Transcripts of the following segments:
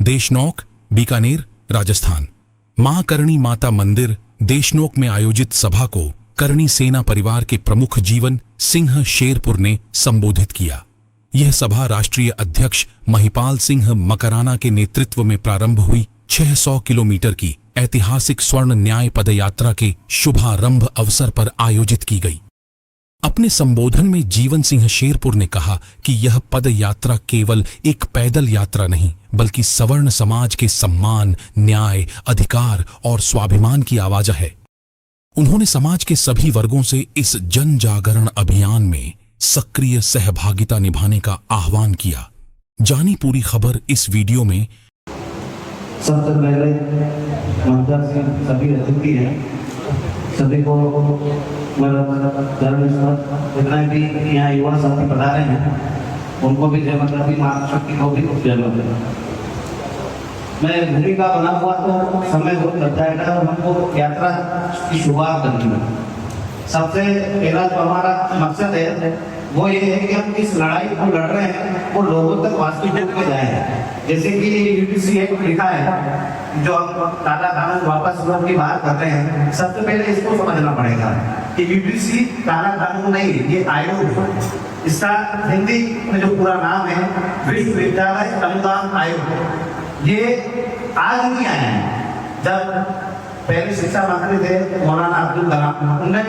देशनोक, बीकानेर, राजस्थान। मां करणी माता मंदिर देशनोक में आयोजित सभा को करणी सेना परिवार के प्रमुख जीवन सिंह शेरपुर ने संबोधित किया। यह सभा राष्ट्रीय अध्यक्ष महिपाल सिंह मकराना के नेतृत्व में प्रारंभ हुई 600 किलोमीटर की ऐतिहासिक स्वर्ण न्याय पदयात्रा के शुभारंभ अवसर पर आयोजित की गई। अपने संबोधन में जीवन सिंह शेरपुर ने कहा कि यह पद यात्रा केवल एक पैदल यात्रा नहीं बल्कि सवर्ण समाज के सम्मान, न्याय, अधिकार और स्वाभिमान की आवाज है। उन्होंने समाज के सभी वर्गों से इस जन जागरण अभियान में सक्रिय सहभागिता निभाने का आह्वान किया। जानी पूरी खबर इस वीडियो में। सबसे पहले मंच से सभी अतिथि हैं, सभी को जितना भी यहाँ युवा साथी पधारे हैं उनको भी जय माता दी, माता शक्ति को भी जय माता। मैं भूमिका बना हुआ तो समय बहुत लग जाएगा और हमको यात्रा की शुरुआत करनी है। सबसे पहला जो हमारा मकसद है वो ये है कि हम इस लड़ाई को लड़ रहे हैं वो लोगों तक वास्तविक रूप में जाए। जैसे कि यूपीसी एक लिखा है जो हम काला कानून वापस लोग की बात करते हैं, सबसे पहले इसको समझना पड़ेगा कि यूपीसी काला कानून नहीं, ये आयोग। इसका हिंदी में जो पूरा नाम है विश्वविद्यालय अनुदान आयोग। ये आज नहीं आया है। जब पहले शिक्षा मंत्री थे मौलाना अब्दुल कलाम, उन्होंने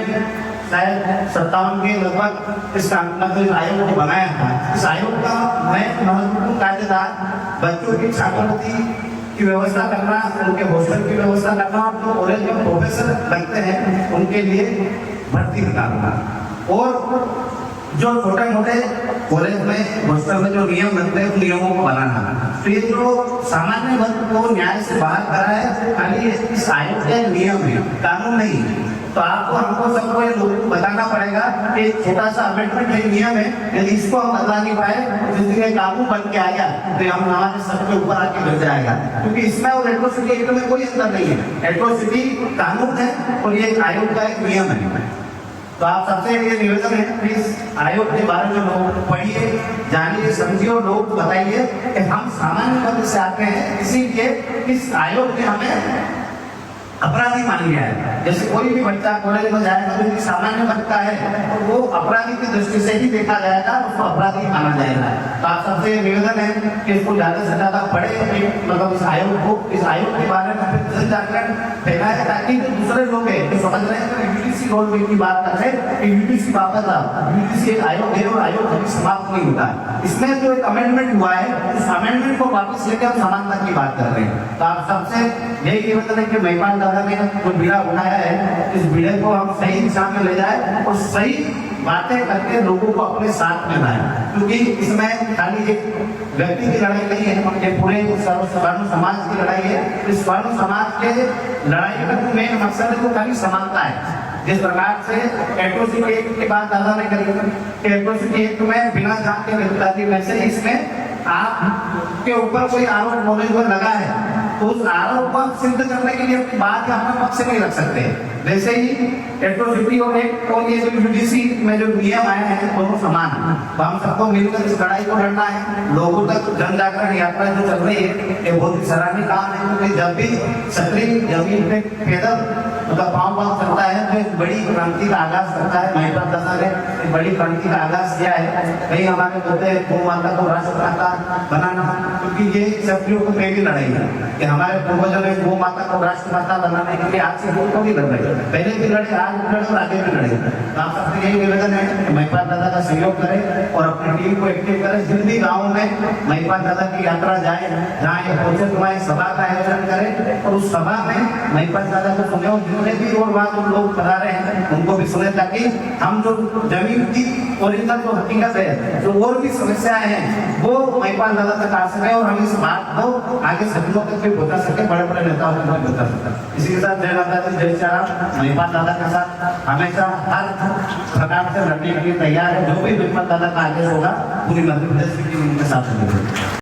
शायद 57 के लगभग इस आयोग को बनाया था। इस आयोग का महत्वपूर्ण कार्य था बच्चों की छात्रवृत्ति की व्यवस्था करना, उनके हॉस्टल की व्यवस्था करना और जो कॉलेज में प्रोफेसर लगते हैं उनके लिए भर्ती निकालना और जो छोटे मोटे कॉलेज में हॉस्टल में जो नियम बनते हैं उन नियमों को बनाना। तो ये जो सामान्य वर्ग को न्याय से बाहर करा है खाली इस आयोग के नियम है, कानून नहीं। तो आपको हमको सबको ये लोगों को बताना पड़ेगा कि छोटा सा अमेंडमेंट है, नियम है, यदि इसको हम बदला नहीं पाए जिसके कानून बन के आ गया तो हम हमारे सर के ऊपर आके गिर जाएगा। क्योंकि इसमें और एट्रोसिटी एक्ट में कोई अंतर नहीं है। एट्रोसिटी कानून है और ये आयोग का एक नियम है। तो आप सबसे ये निवेदन है प्लीज आयोग के बारे में लोग पढ़िए, जानिए, समझिए और लोग बताइए कि हम सामान्य वर्ग से आते हैं, इसीलिए इस आयोग ने हमें अपराधी मान लिया है। जैसे कोई भी बच्चा कॉलेज में जाएगा तो सामान्य वर्ग का है और वो अपराधी की दृष्टि से ही देखा जाएगा, उसको अपराधी माना जाएगा। तो आप सबसे निवेदन है कि इसको ज्यादा से ज्यादा पढ़े, मतलब इस आयोग के बारे में जन जागरण फैलाए ताकि दूसरे लोग हैं समझ रहे हैं यूपीसी रोल की बात कर रहे हैं कि यूपीसी वापस आओ। यूपीसी एक आयोग है और आयोग कभी समाप्त नहीं होता। इसमें जो एक अमेंडमेंट हुआ है उस अमेंडमेंट को वापस लेकर हम समानता की बात कर रहे हैं। तो आप सबसे यही निवेदन है कि महिपाल दादा ने जो बीड़ा उठाया है इस बीड़े को हम सही दिशा में ले जाए और सही बातें करके लोगों को अपने साथ में लाए। क्योंकि इसमें खाली एक व्यक्ति की लड़ाई नहीं है, ये पूरे स्वर्ण समाज की लड़ाई है। इस स्वर्ण समाज के लड़ाई का मेन मकसद है खाली समानता है। जिस प्रकार से एट्रोसिटी एक्ट की बात दादा ने करी, एट्रोसिटी एक्ट में बिना जान के गिरफ्तार की, वैसे इसमें आपके ऊपर कोई आरोप नॉलेज में लगा है तो उस आरोप को सिद्ध करने के लिए अपनी बात या अपने पक्ष नहीं रख सकते। वैसे ही एट्रोसिटी और एक्ट और ये जो यूडीसी में जो नियम आए हैं दोनों समान है। तो हम सबको मिलकर इस लड़ाई को लड़ना है। लोगों तक जन जागरण यात्रा जो चल रही है ये बहुत ही सराहनीय काम है, क्योंकि जब भी सक्रिय जमीन पे पैदल मतलब पाँव चलता है तो एक बड़ी क्रांति का आगाज करता है। महिपाल दादा ने एक बड़ी क्रांति का आगाज किया है। कहीं हमारे बोलते हैं गौ माता को राष्ट्रमाता बनाना, क्योंकि ये सदियों को पहली लड़ाई है कि हमारे पूर्वजों ने गौ माता को राष्ट्रमाता बनाने के लिए आज से लोग नहीं लड़ रहे, पहले भी लड़े, आज भी लड़े और आगे भी लड़े। तो आप सबसे यही निवेदन है कि महिपाल दादा का सहयोग करें और अपनी टीम को एक्टिव करें। जिन भी गाँव में महिपाल दादा की यात्रा जाए, जहाँ ये पहुंचे तुम्हारी सभा का आयोजन करें और उस सभा में महिपाल दादा को सुने और जितने भी और बात लोग बता रहे हैं उनको भी सुने, ताकि हम जो जमीन की ओरिजिनल जो हकीकत है, जो और भी समस्याएं हैं वो महिपाल दादा तक आ सके और हम इस बात को आगे सभी लोग तक भी बता सके, बड़े बड़े नेताओं को बता सके। इसी के साथ जय माता दी, जय श्री राम। महिपाल दादा के साथ हमेशा हर प्रकार से लड़ने के लिए तैयार है। जो भी महिपाल दादा का आदेश होगा पूरी मध्य प्रदेश की टीम के साथ